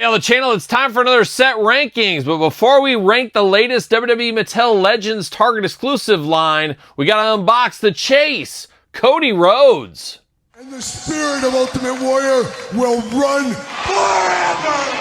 Hey on the channel, it's time for another set rankings, but before we rank the latest WWE Mattel Legends Target exclusive line, we gotta unbox the Chase, Cody Rhodes. And the spirit of Ultimate Warrior will run forever!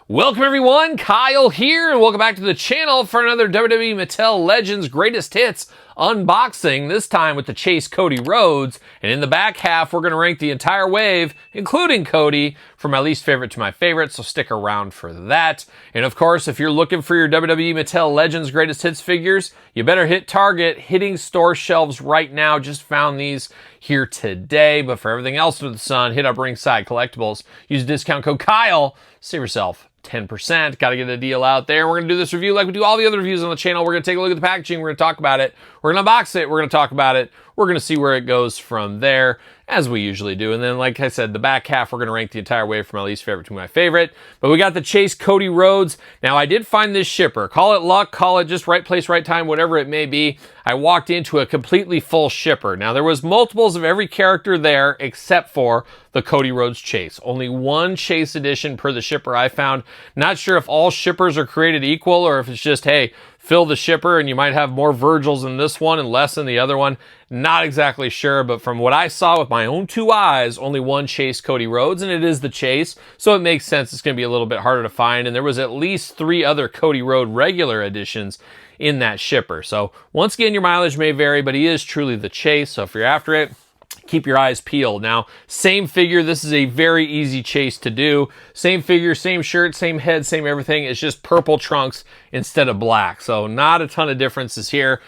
Welcome everyone, Kyle here, and welcome back to the channel for another WWE Mattel Legends Greatest Hits unboxing, this time with the Chase Cody Rhodes. And in the back half, we're going to rank the entire wave, including Cody, from my least favorite to my favorite, so stick around for that. And of course, if you're looking for your WWE Mattel Legends Greatest Hits figures, you better hit Target, hitting store shelves right now. Just found these here today, but for everything else under the sun, hit up Ringside Collectibles. Use discount code Kyle, save yourself 10%. Got to get a deal out there. We're going to do this review like we do all the other reviews on the channel. We're going to take a look at the packaging. We're going to talk about it. We're going to unbox it. We're going to talk about it. We're going to see where it goes from there, as we usually do. And then, like I said, the back half, we're going to rank the entire wave from my least favorite to my favorite. But we got the Chase Cody Rhodes. Now, I did find this shipper. Call it luck, call it just right place, right time, whatever it may be. I walked into a completely full shipper. Now, there was multiples of every character there except for the Cody Rhodes Chase. Only one Chase edition per the shipper I found. Not sure if all shippers are created equal or if it's just, hey, fill the shipper and you might have more Virgils in this one and less in the other one. Not exactly sure, but from what I saw with my own two eyes, only one Chase Cody Rhodes, and it is the Chase, so it makes sense it's going to be a little bit harder to find, and there was at least 3 other Cody Rhodes regular editions in that shipper. So once again, your mileage may vary, but he is truly the Chase, so if you're after it, keep your eyes peeled. Now, same figure. This is a very easy Chase to do. Same figure, same shirt, same head, same everything. It's just purple trunks instead of black. So not a ton of differences here.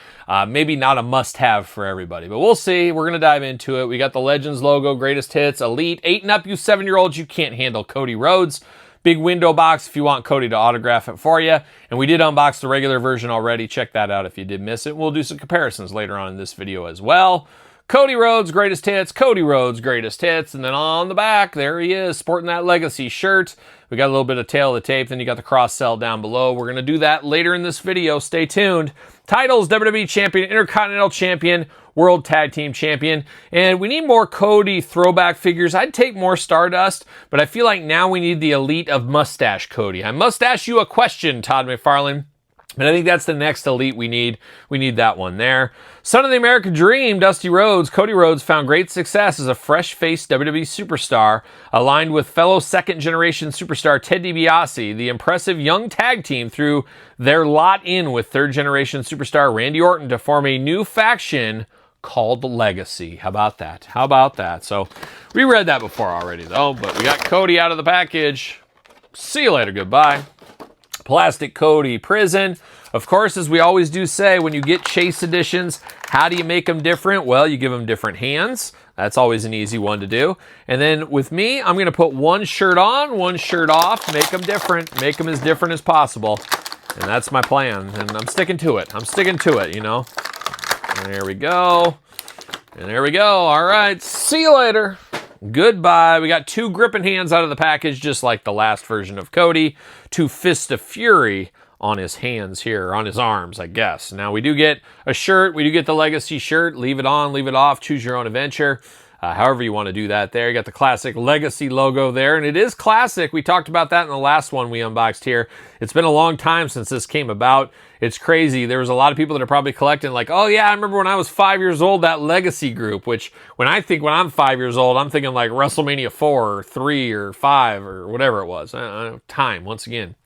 Maybe not a must-have for everybody, but we'll see. We're going to dive into it. We got the Legends logo, Greatest Hits, Elite. 8 and up, you 7-year-olds, you can't handle Cody Rhodes. Big window box if you want Cody to autograph it for you. And we did unbox the regular version already. Check that out if you did miss it. We'll do some comparisons later on in this video as well. Cody Rhodes, Greatest Hits, Cody Rhodes, Greatest Hits, and then on the back, there he is, sporting that Legacy shirt. We got a little bit of tail of the tape, then you got the cross-sell down below. We're going to do that later in this video. Stay tuned. Titles, WWE Champion, Intercontinental Champion, World Tag Team Champion, and we need more Cody throwback figures. I'd take more Stardust, but I feel like now we need the Elite of Mustache Cody. I mustache you a question, Todd McFarlane. But I think that's the next Elite we need. We need that one there. Son of the American Dream, Dusty Rhodes. Cody Rhodes found great success as a fresh-faced WWE superstar, aligned with fellow second-generation superstar Ted DiBiase. The impressive young tag team threw their lot in with third-generation superstar Randy Orton to form a new faction called the Legacy. How about that? How about that? So we read that before already, though, but we got Cody out of the package. See you later. Goodbye. Plastic Cody Prison. Of course, as we always do say, when you get Chase editions, how do you make them different? Well, you give them different hands. That's always an easy one to do. And then with me, I'm going to put one shirt on, one shirt off, make them different, make them as different as possible. And that's my plan, and I'm sticking to it. I'm sticking to it, you know. And there we go. And there we go. All right, see you later. Goodbye. We got 2 gripping hands out of the package, just like the last version of Cody. 2 Fists of Fury on his hands here, on his arms, I guess. Now, we do get a shirt. We do get the Legacy shirt. Leave it on, leave it off. Choose your own adventure. However you want to do that there. You got the classic Legacy logo there, and it is classic. We talked about that in the last one we unboxed here. It's been a long time since this came about. It's crazy. There was a lot of people that are probably collecting like, oh yeah, I remember when I was 5 years old, that Legacy group, which when I'm 5 years old, I'm thinking like WrestleMania 4 or 3 or 5 or whatever it was. Time, once again.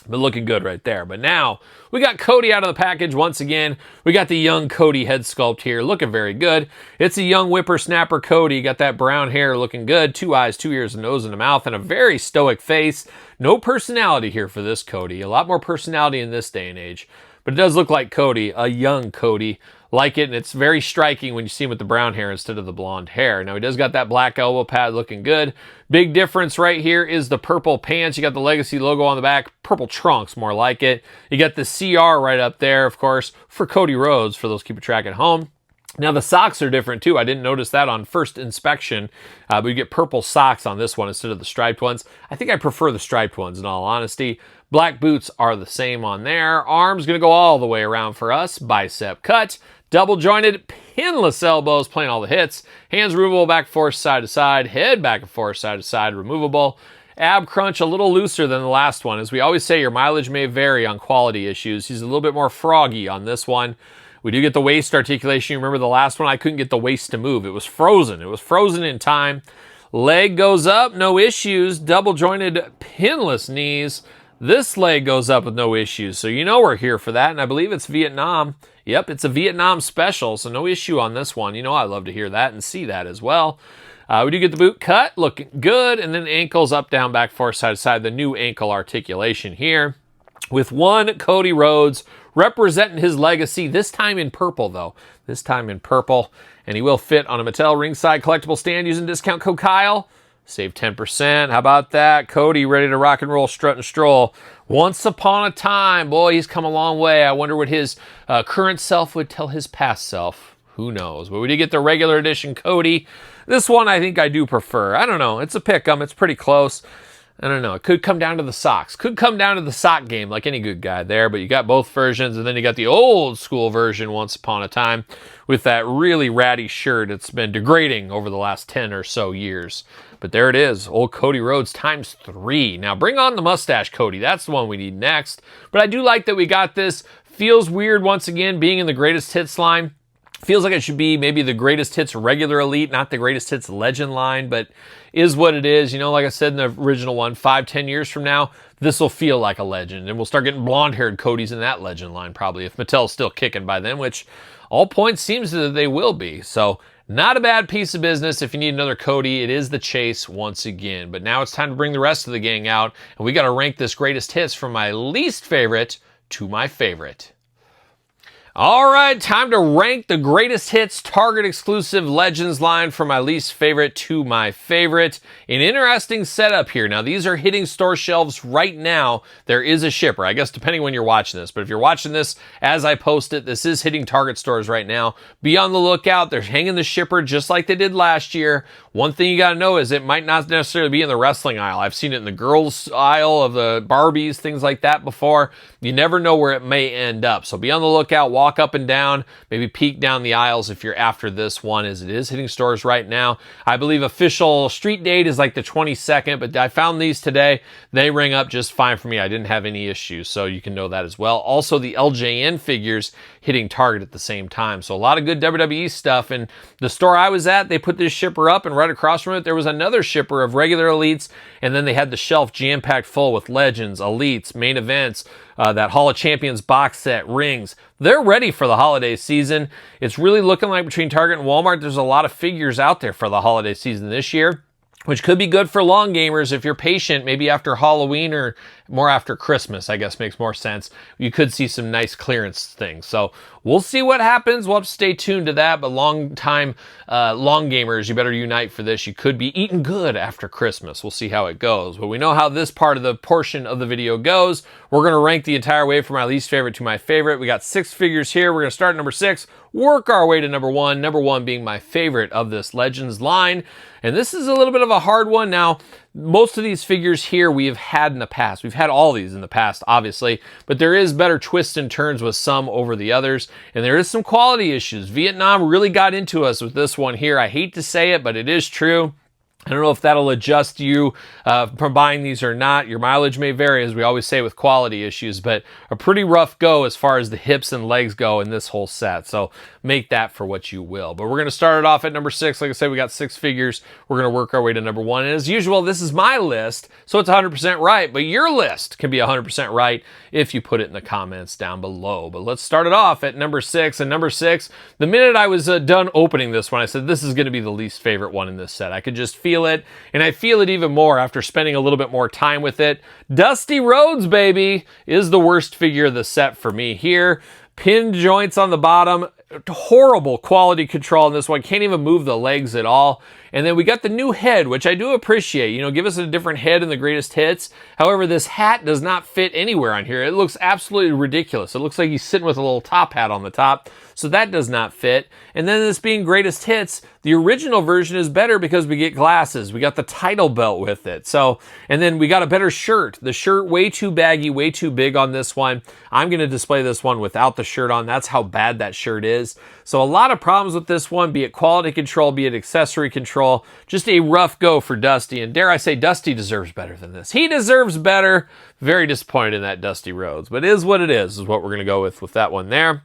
But looking good right there. But now, we got Cody out of the package once again. We got the young Cody head sculpt here, looking very good. It's a young whippersnapper Cody. Got that brown hair looking good. 2 eyes, 2 ears, a nose, and a mouth, and a very stoic face. No personality here for this Cody. A lot more personality in this day and age. But it does look like Cody, a young Cody. Like it, and it's very striking when you see him with the brown hair instead of the blonde hair. Now, he does got that black elbow pad looking good. Big difference right here is the purple pants. You got the Legacy logo on the back. Purple trunks, more like it. You got the CR right up there, of course, for Cody Rhodes, for those keeping track at home. Now, the socks are different, too. I didn't notice that on first inspection, but you get purple socks on this one instead of the striped ones. I think I prefer the striped ones, in all honesty. Black boots are the same on there. Arms going to go all the way around for us. Bicep cut. Double jointed, pinless elbows, playing all the hits. Hands removable, back and forth, side to side. Head back and forth, side to side, removable. Ab crunch a little looser than the last one. As we always say, your mileage may vary on quality issues. He's a little bit more froggy on this one. We do get the waist articulation. You remember the last one? I couldn't get the waist to move. It was frozen. It was frozen in time. Leg goes up, no issues. Double jointed, pinless knees. This leg goes up with no issues. So you know we're here for that. And I believe it's Vietnam. Yep, it's a Vietnam special. So no issue on this one. You know I love to hear that and see that as well. We do get the boot cut, looking good. And then ankles up, down, back, forth, side to side. The new ankle articulation here. With one Cody Rhodes representing his legacy, this time in purple, though. This time in purple. And he will fit on a Mattel ringside collectible stand using discount code Kyle. Save 10%. How about that? Cody ready to rock and roll, strut and stroll. Once upon a time. Boy, he's come a long way. I wonder what his current self would tell his past self. Who knows? But we did get the regular edition Cody. This one I think I do prefer. I don't know. It's a pick-em. It's pretty close. I don't know. It could come down to the socks. Could come down to the sock game like any good guy there. But you got both versions. And then you got the old school version once upon a time with that really ratty shirt. It's been degrading over the last 10 or so years. But there it is. Old Cody Rhodes times 3. Now bring on the mustache Cody. That's the one we need next. But I do like that we got this. Feels weird once again being in the greatest hits line. Feels like it should be maybe the greatest hits regular elite, not the greatest hits legend line, but is what it is. You know, like I said in the original one, 5-10 years from now, this will feel like a legend. And we'll start getting blonde-haired Codys in that legend line probably, if Mattel's still kicking by then, which all points seems that they will be. So not a bad piece of business. If you need another Cody, it is the chase once again. But now it's time to bring the rest of the gang out, and we got to rank this greatest hits from my least favorite to my favorite. All right, time to rank the greatest hits Target exclusive Legends line from my least favorite to my favorite. An interesting setup here. Now, these are hitting store shelves right now. There is a shipper, I guess, depending when you're watching this. But if you're watching this as I post it, this is hitting Target stores right now. Be on the lookout. They're hanging the shipper just like they did last year. One thing you got to know is it might not necessarily be in the wrestling aisle. I've seen it in the girls aisle of the Barbies, things like that before. You never know where it may end up. So be on the lookout. Walk up and down, maybe peek down the aisles if you're after this one, as it is hitting stores right now. I believe official street date is like the 22nd, but I found these today. They ring up just fine for me. I didn't have any issues, so you can know that as well. Also, the LJN figures hitting Target at the same time. So a lot of good WWE stuff. And the store I was at, they put this shipper up, and right across from it, there was another shipper of regular elites, and then they had the shelf jam-packed full with legends, elites, main events, that Hall of Champions box set, rings. They're ready for the holiday season. It's really looking like between Target and Walmart, there's a lot of figures out there for the holiday season this year, which could be good for long gamers if you're patient, maybe after Halloween or more after Christmas, I guess makes more sense. You could see some nice clearance things. So we'll see what happens. We'll have to stay tuned to that. But long gamers, you better unite for this. You could be eating good after Christmas. We'll see how it goes. But we know how this part of the portion of the video goes. We're going to rank the entire way from my least favorite to my favorite. We got 6 figures here. We're going to start at number 6, work our way to number 1. Number 1 being my favorite of this Legends line. And this is a little bit of a hard one. Now, most of these figures here we have had in the past. We've had all these in the past, obviously, but there is better twists and turns with some over the others, and there is some quality issues. Vietnam really got into us with this one here. I hate to say it, but it is true. I don't know if that'll adjust you from buying these or not. Your mileage may vary, as we always say with quality issues, but a pretty rough go as far as the hips and legs go in this whole set. So make that for what you will. But we're going to start it off at number 6. Like I said, we got 6 figures. We're going to work our way to number 1. And as usual, this is my list, so it's 100% right. But your list can be 100% right if you put it in the comments down below. But let's start it off at number 6. And number 6, the minute I was done opening this one, I said this is going to be the least favorite one in this set. I could just feel feel it, and I feel it even more after spending a little bit more time with it. Dusty Rhodes, baby, is the worst figure of the set for me here. Pin joints on the bottom, horrible quality control on this one. Can't even move the legs at all. And then we got the new head, which I do appreciate. You know, give us a different head in the greatest hits. However, this hat does not fit anywhere on here. It looks absolutely ridiculous. It looks like he's sitting with a little top hat on the top. So that does not fit. And then this being greatest hits, the original version is better because we get glasses. We got the title belt with it. So, and then we got a better shirt. The shirt way too baggy, way too big on this one. I'm going to display this one without the shirt on. That's how bad that shirt is. So a lot of problems with this one, be it quality control, be it accessory control. Just a rough go for Dusty. And dare I say, Dusty deserves better than this. He deserves better. Very disappointed in that Dusty Rhodes. But it is what it is what we're going to go with that one there.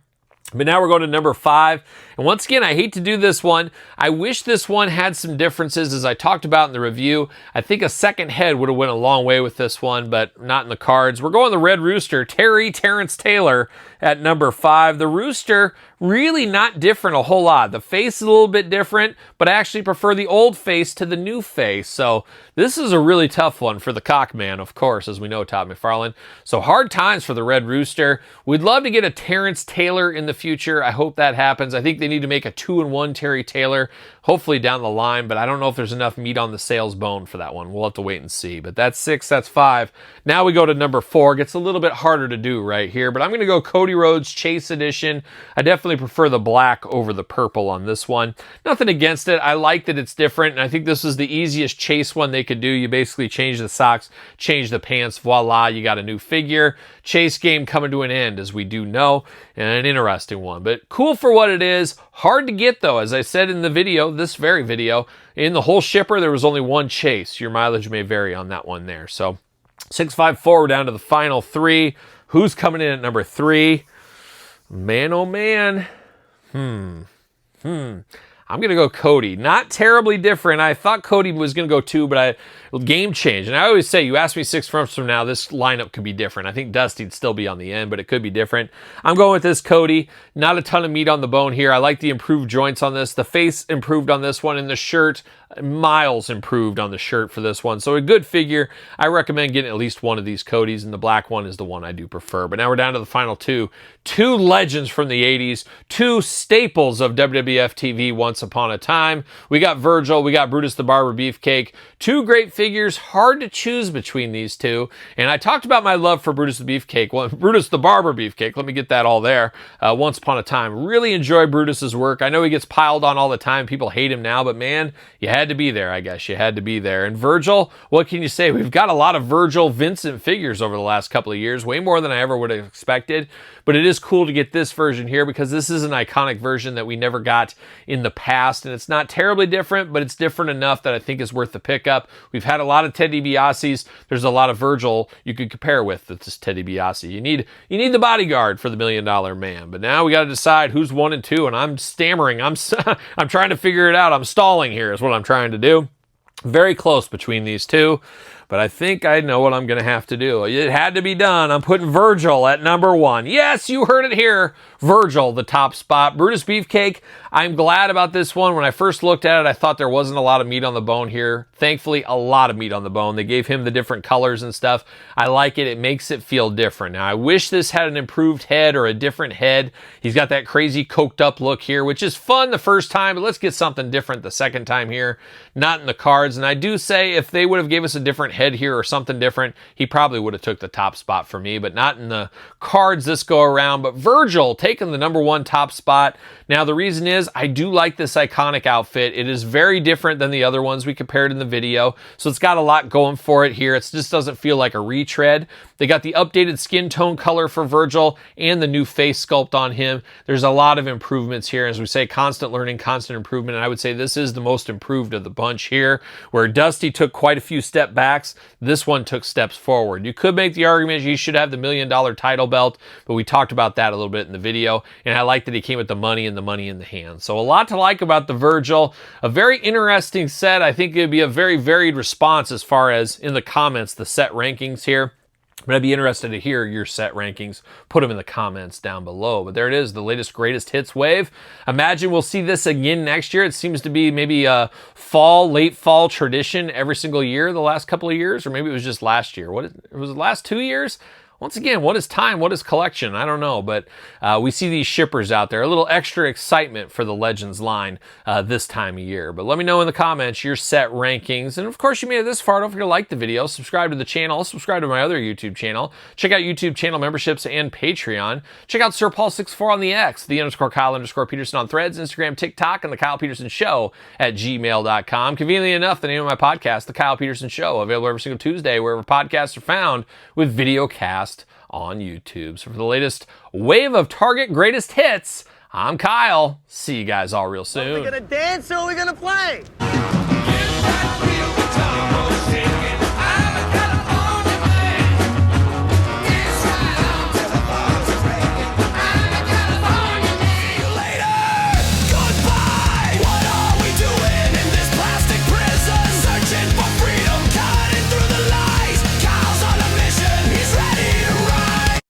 But now we're going to number 5. And once again, I hate to do this one. I wish this one had some differences, as I talked about in the review. I think a second head would have went a long way with this one, but not in the cards. We're going the Red Rooster, Terrence Taylor at number 5. The Rooster, really not different a whole lot. The face is a little bit different, but I actually prefer the old face to the new face. So this is a really tough one for the Cockman, of course, as we know, Todd McFarlane. So hard times for the Red Rooster. We'd love to get a Terrence Taylor in the future. I hope that happens. I think they need to make a 2-in-1 Terry Taylor, hopefully down the line, but I don't know if there's enough meat on the sales bone for that one. We'll have to wait and see. But that's 6, that's 5. Now we go to number 4. Gets a little bit harder to do right here, but I'm going to go Cody Rhodes Chase Edition. I definitely prefer the black over the purple on this one. Nothing against it. I like that it's different, and I think this is the easiest Chase one they could do. You basically change the socks, change the pants, voila, you got a new figure. Chase game coming to an end, as we do know, and an interesting one. But cool for what it is. Hard to get, though. As I said in the video, this very video, in the whole shipper, there was only one Chase. Your mileage may vary on that one there. So 654, we're down to the final 3. Who's coming in at number 3? Man, oh man. I'm going to go Cody. Not terribly different. I thought Cody was going to go 2, but game change. And I always say, you ask me 6 months from now, this lineup could be different. I think Dusty'd still be on the end, but it could be different. I'm going with this Cody. Not a ton of meat on the bone here. I like the improved joints on this. The face improved on this one, and the shirt, miles improved on the shirt for this one. So a good figure. I recommend getting at least one of these Codys, and the black one is the one I do prefer. But now we're down to the final 2. 2 legends from the 80s. 2 staples of WWF TV once upon a time. We got Virgil. We got Brutus the Barber Beefcake. 2 great figures. Hard to choose between these 2. And I talked about my love for Brutus the Beefcake. Well, Brutus the Barber Beefcake. Let me get that all there. Once upon a time. Really enjoy Brutus's work. I know he gets piled on all the time. People hate him now, but man, you had to be there, I guess. You had to be there. And Virgil, what can you say? We've got a lot of Virgil Vincent figures over the last couple of years. Way more than I ever would have expected. But it is cool to get this version here because this is an iconic version that we never got in the past. And it's not terribly different, but it's different enough that I think is worth the pickup. We've had a lot of Ted DiBiase's. There's a lot of Virgil you could compare with this Ted DiBiase. You need the bodyguard for the $1 Million Man. But now we got to decide who's 1 and 2. And I'm stammering. I'm trying to figure it out. I'm stalling here is what I'm trying to do. Very close between these 2. But I think I know what I'm going to have to do. It had to be done. I'm putting Virgil at number 1. Yes, you heard it here. Virgil, the top spot. Brutus Beefcake, I'm glad about this one. When I first looked at it, I thought there wasn't a lot of meat on the bone here. Thankfully, a lot of meat on the bone. They gave him the different colors and stuff. I like it. It makes it feel different. Now, I wish this had an improved head or a different head. He's got that crazy coked up look here, which is fun the first time, but let's get something different the second time here. Not in the cards. And I do say if they would have gave us a different head here or something different, he probably would have took the top spot for me, but not in the cards this go around. But Virgil taking the number 1 top spot. Now, the reason is I do like this iconic outfit. It is very different than the other ones we compared in the video, so it's got a lot going for it here. It just doesn't feel like a retread. They got the updated skin tone color for Virgil and the new face sculpt on him. There's a lot of improvements here. As we say, constant learning, constant improvement, and I would say this is the most improved of the bunch here, where Dusty took quite a few step backs. This one took steps forward. You could make the argument he should have the $1 Million title belt, but we talked about that a little bit in the video, and I like that he came with the money and the money in the hand. So a lot to like about the Virgil. A very interesting set. I think it'd be a very varied response as far as in the comments, the set rankings here. But I'd be interested to hear your set rankings. Put them in the comments down below. But there it is, the latest greatest hits wave. Imagine we'll see this again next year. It seems to be maybe a late fall tradition every single year the last couple of years, or maybe it was just last year. Was it the last 2 years? Once again, what is time? What is collection? I don't know, but we see these shippers out there. A little extra excitement for the Legends line this time of year. But let me know in the comments your set rankings. And of course, you made it this far. Don't forget to like the video, subscribe to the channel, subscribe to my other YouTube channel. Check out YouTube channel memberships and Patreon. Check out Sir Paul64 on the X, _Kyle_Peterson on Threads, Instagram, TikTok, and TheKylePetersonShow at gmail.com. Conveniently enough, the name of my podcast, The Kyle Peterson Show, available every single Tuesday wherever podcasts are found, with video cast on YouTube. So for the latest wave of Target greatest hits, I'm Kyle. See you guys all real soon. Are we gonna dance or are we gonna play?